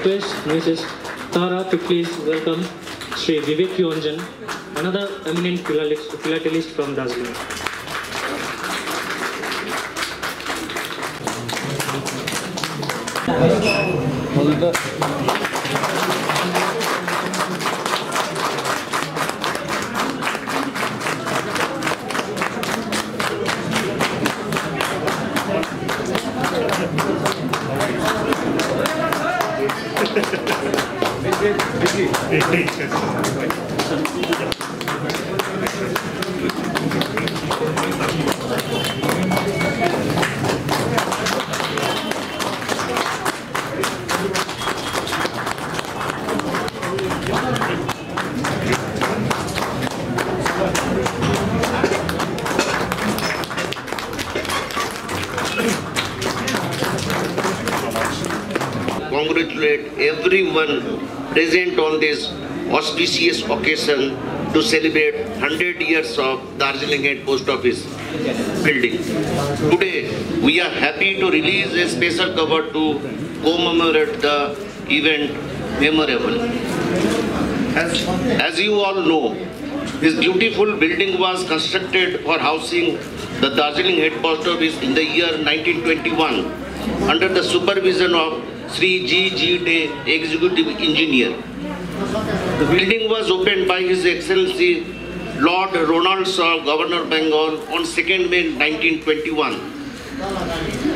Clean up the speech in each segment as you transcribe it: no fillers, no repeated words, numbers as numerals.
request Mrs. Tara to please welcome Sri Vivek Yonjan, another eminent philatelist from Darjeeling. Congratulate everyone present on this auspicious occasion to celebrate 100 years of Darjeeling Head Post Office building. Today, we are happy to release a special cover to commemorate the event memorable. As you all know, this beautiful building was constructed for housing the Darjeeling Head Post Office in the year 1921 under the supervision of Sri G. Day, Executive Engineer. The building was opened by His Excellency Lord Ronald Shaw, Governor Bengal, on 2nd May 1921.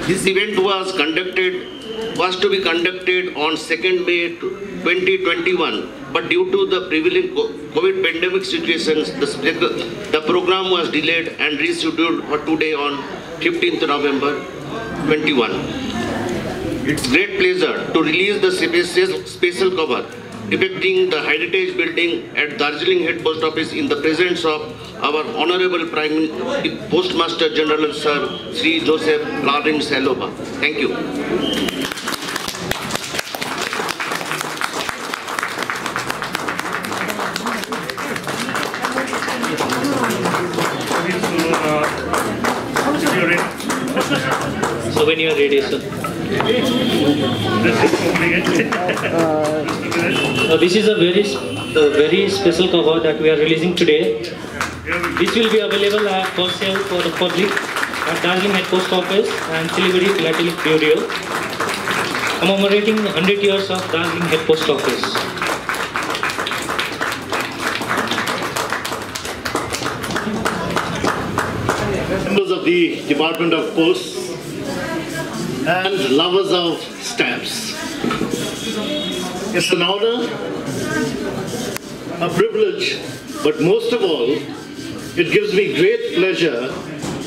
This event was to be conducted on 2nd May 2021, but due to the prevailing COVID pandemic situations, the program was delayed and rescheduled for today on 15th November 21. It's great pleasure to release the special cover depicting the heritage building at Darjeeling Head Post Office in the presence of our Honorable Postmaster General Sir Sri Joseph Laring Saloba. Thank you. So when you are ready, sir. This is a very special cover that we are releasing today. This will be available for sale for the public at Darjeeling Head Post Office and Siliguri Philatelic Bureau, commemorating 100 years of Darjeeling Head Post Office. Members of the Department of Posts and lovers of stamps. It's an honor, a privilege, but most of all, it gives me great pleasure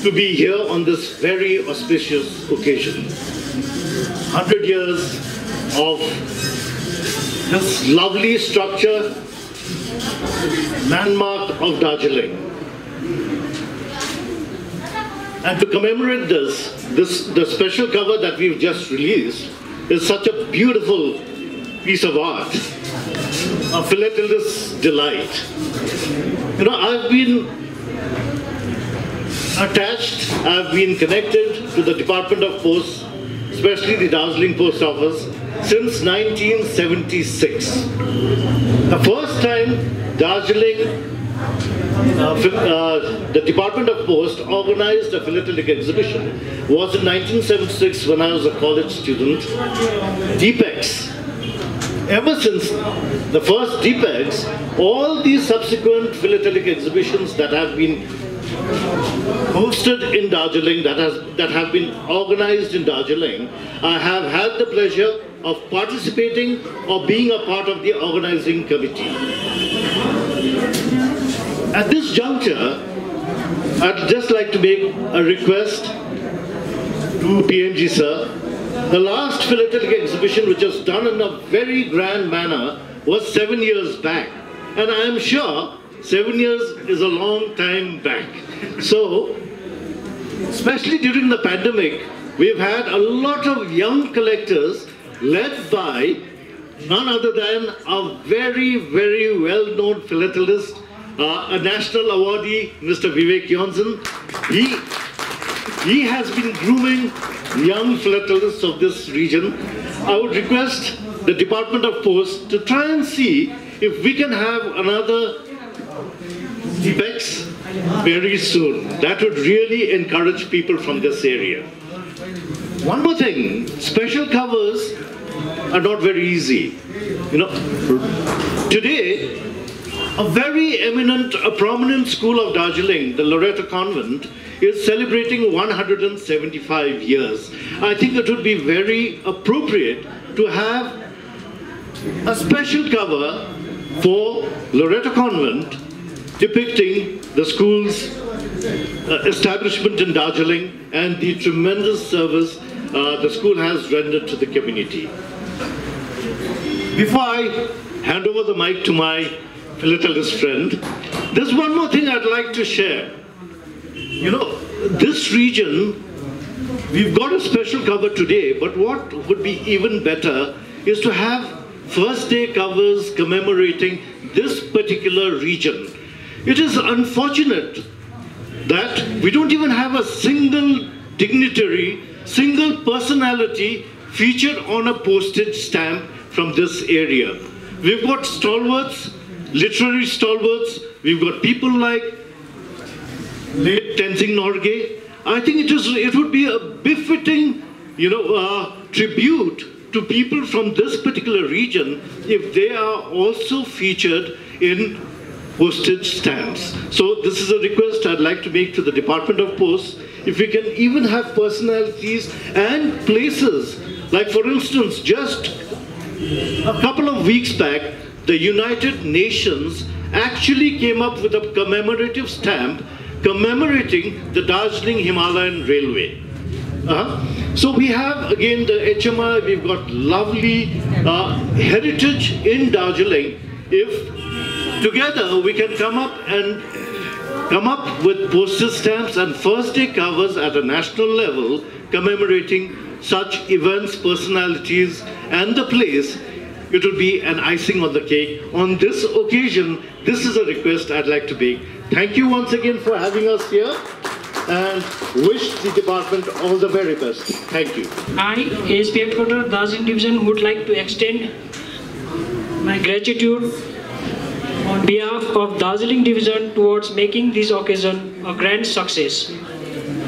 to be here on this very auspicious occasion. 100 years of this lovely structure, landmark of Darjeeling. And to commemorate the special cover that we've just released is such a beautiful piece of art, a philatelist's delight. You know, I've been attached, I've been connected to the Department of Posts, especially the Darjeeling Post Office, since 1976. The first time Darjeeling the Department of Post organized a philatelic exhibition was in 1976 when I was a college student. DPEX. Ever since the first DPEX, all these subsequent philatelic exhibitions that have been hosted in Darjeeling, that have been organized in Darjeeling, I have had the pleasure of participating or being a part of the organizing committee. At this juncture, I'd just like to make a request to PMG sir. The last philatelic exhibition, which was done in a very grand manner, was 7 years back. And I am sure 7 years is a long time back. So, especially during the pandemic, we've had a lot of young collectors led by none other than a very, very well-known philatelist, a national awardee, Mr. Vivek Yonjan. He has been grooming young philatelists of this region. I would request the Department of Posts to try and see if we can have another DPEX very soon. That would really encourage people from this area. One more thing, special covers are not very easy. You know, today, a very eminent, a prominent school of Darjeeling, the Loreto Convent, is celebrating 175 years. I think it would be very appropriate to have a special cover for Loreto Convent depicting the school's establishment in Darjeeling and the tremendous service the school has rendered to the community. Before I hand over the mic to my philatelist friend, there's one more thing I'd like to share. You know, this region, we've got a special cover today, but what would be even better is to have first day covers commemorating this particular region. It is unfortunate that we don't even have a single dignitary, single personality featured on a postage stamp from this area. We've got stalwarts, literary stalwarts, we've got people like late Tenzing Norgay. I think it would be a befitting, tribute to people from this particular region if they are also featured in postage stamps. So this is a request I'd like to make to the Department of Posts. If we can even have personalities and places, like for instance, just a couple of weeks back, the United Nations actually came up with a commemorative stamp commemorating the Darjeeling Himalayan Railway. So we have again the HMI, we've got lovely heritage in Darjeeling. If together we can come up with postage stamps and first day covers at a national level commemorating such events, personalities and the place, it would be an icing on the cake. On this occasion, this is a request I'd like to make. Thank you once again for having us here and wish the department all the very best. Thank you. I, ASP Headquarters, Darjeeling Division, would like to extend my gratitude on behalf of Darjeeling Division towards making this occasion a grand success.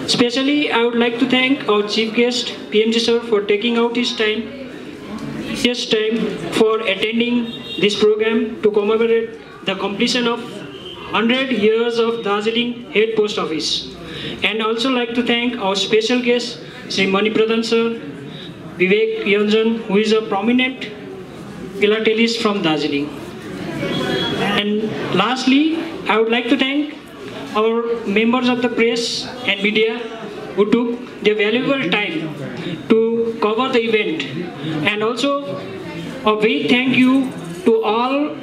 Especially, I would like to thank our Chief Guest, PMG Sir, for taking out his time for attending this program to commemorate the completion of 100 years of Darjeeling Head Post Office. And also like to thank our special guest, Sri Mani Pradhan Sir, Vivek Yanjan, who is a prominent philatelist from Darjeeling. And lastly, I would like to thank our members of the press and media who took their valuable time to cover the event. And also a big thank you to all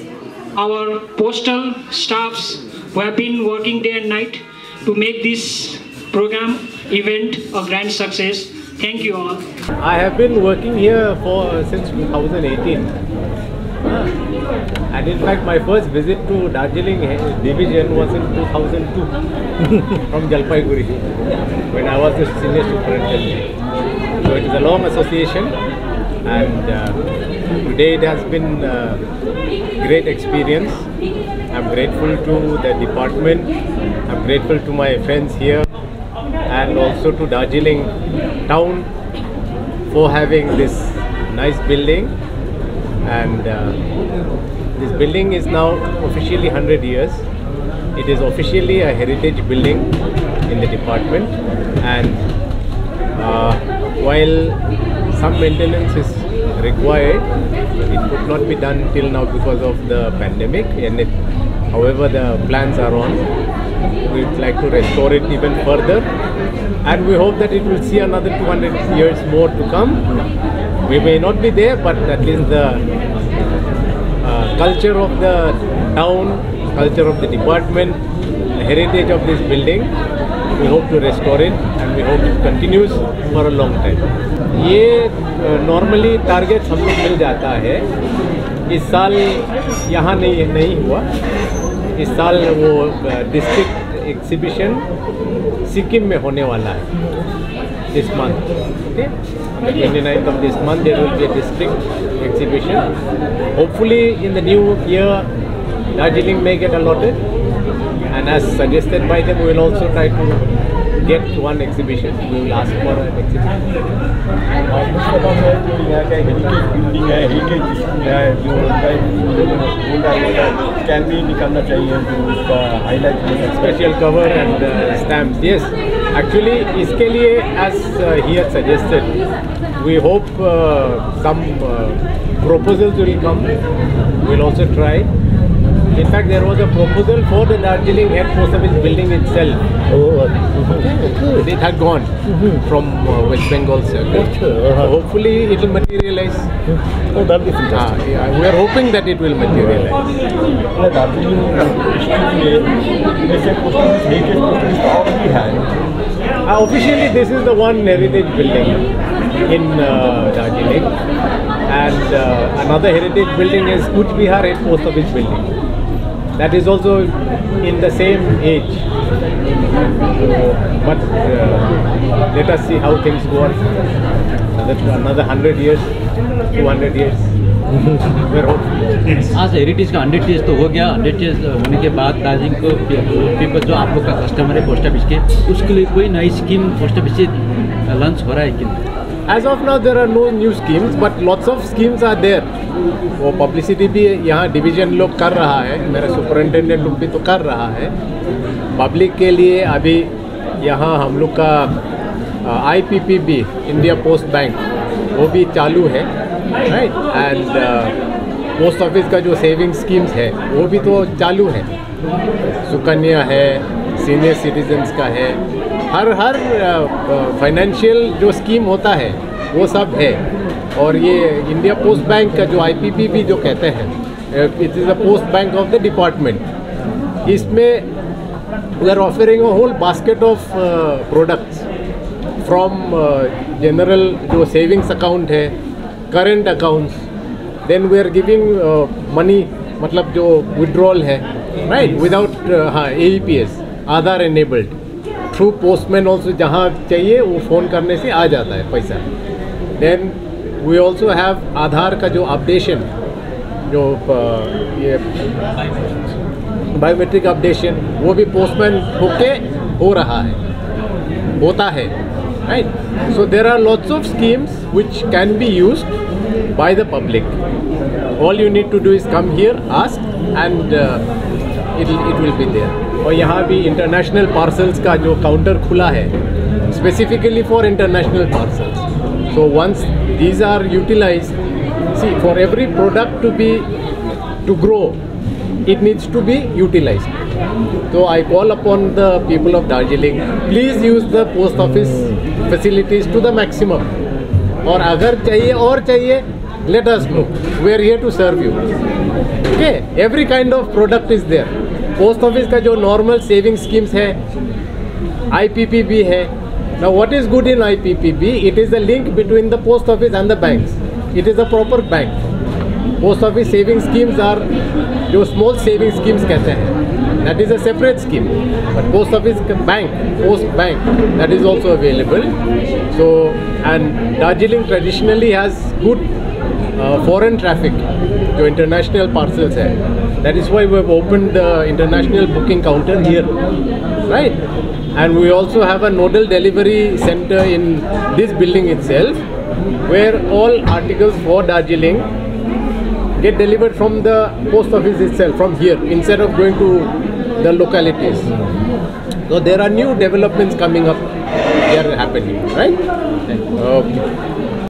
our postal staffs who have been working day and night to make this program event a grand success. Thank you all. I have been working here since 2018. And in fact, my first visit to Darjeeling Division was in 2002 from Jalpaiguri, when I was the senior superintendent. So it is a long association, and today it has been a great experience. I'm grateful to the department, I'm grateful to my friends here, and also to Darjeeling town for having this nice building. And this building is now officially 100 years. It is officially a heritage building in the department, and while some maintenance is required, it could not be done till now because of the pandemic, and however the plans are on. We would like to restore it even further, and we hope that it will see another 200 years more to come. We may not be there, but at least the culture of the town, culture of the department, the heritage of this building, we hope to restore it, and we hope it continues for a long time. ये normally target हम लोग मिल जाता है. इस साल यहाँ नहीं हुआ. इस साल वो डिस्ट्रिक्ट एग्जीबिशन सिक्किम में होने वाला है this month. Okay? On the 29th of this month, there will be a district exhibition. Hopefully, in the new year, Darjeeling may get allotted. And as suggested by them, we will also try to get one exhibition. We will ask for an exhibition. Building है, heritage school है, जो can भी निकालना चाहिए, जो उसका highlight Special cover and stamps. Yes, actually, इसके लिए, as he had suggested, we hope some proposals will come. We will also try. In fact, there was a proposal for the Darjeeling Head Post Office building itself. It had gone from West Bengal circle. Hopefully, it will materialize. Oh, that is interesting. Yeah, we are hoping that it will materialize. Darjeeling district में ऐसे post office, heritage post office तो और भी है. Officially, this is the one heritage building in Darjeeling, and another heritage building is Kuch Bihar Head Post Office building. That is also in the same age. But let us see how things go on. Another 100 years, 200 years. We're hopeful. आज heritage का 100 days तो हो गया. 100 days होने के बाद दार्जिलिंग को people जो आप लोग का कस्टमर है पोस्ट ऑफिस के, उसके लिए कोई नई स्कीम पोस्ट ऑफिस से लॉन्च हो रहा है कि? As of now, there are no new schemes, but lots of schemes are there. वो पब्लिसिटी भी यहाँ डिवीजन लोग कर रहा है, मेरा सुपरिटेंडेंट लोग भी तो कर रहा है. पब्लिक के लिए अभी यहाँ हम लोग का IPPB, इंडिया पोस्ट बैंक, वो भी चालू है, राइट. एंड पोस्ट ऑफिस का जो सेविंग स्कीम्स है वो भी तो चालू है. सुकन्या है, सीनियर सिटीजन्स का है, हर फाइनेंशियल जो स्कीम होता है वो सब है. और ये इंडिया पोस्ट बैंक का जो IPPB जो कहते हैं, it is a post bank of the department. इसमें we are offering a whole basket of products from general जो सेविंग्स अकाउंट है, current accounts, then we are giving money, मतलब जो विड्रॉल है, right, without AEPS, Aadhaar enabled, through postman also, जहाँ चाहिए वो phone करने से आ जाता है पैसा. देन वी ऑल्सो हैव आधार का जो अपडेशन, जो ये बायोमेट्रिक अपडेशन, वो भी पोस्टमैन होके हो रहा है, होता है, right. So there are lots of schemes which can be used by the public. All you need to do is come here, ask, and it will be there. और यहाँ भी इंटरनेशनल पार्सल्स का जो काउंटर खुला है, specifically for international parcels. So once these are utilized, see, for every product to grow, it needs to be utilized. So I call upon the people of Darjeeling, please use the post office facilities to the maximum. और अगर चाहिए और चाहिए, let us know. We are here to serve you. Okay, every kind of product is there. Post office का जो normal saving schemes है, IPPB है. Now what is good in IPPB? It is the link between the post office and the banks. It is a proper bank. Post office saving schemes are जो small saving schemes कहते हैं, that is a separate scheme. But post office bank, post bank, that is also available. So, and Darjeeling traditionally has good foreign traffic, जो international parcels है. That is why we have opened the international booking counter here, right? And we also have a nodal delivery center in this building itself, where all articles for Darjeeling get delivered from the post office itself, from here, instead of going to the localities. So there are new developments coming up, they are happening, right? Okay.